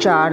4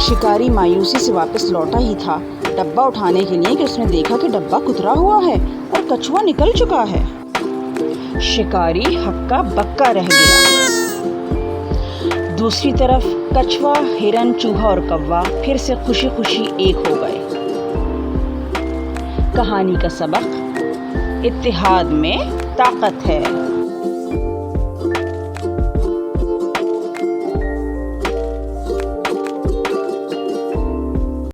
शिकारी मायूसी से वापस लौटा ही था डब्बा उठाने के लिए कि उसने देखा कि डब्बा कुतरा हुआ है और कछुआ निकल चुका है। शिकारी हक्का बक्का रह गया। दूसरी तरफ कछुआ, हिरन, चूहा और कौवा फिर से खुशी खुशी एक हो गए। कहानी का सबक, इत्तेहाद में ताकत है।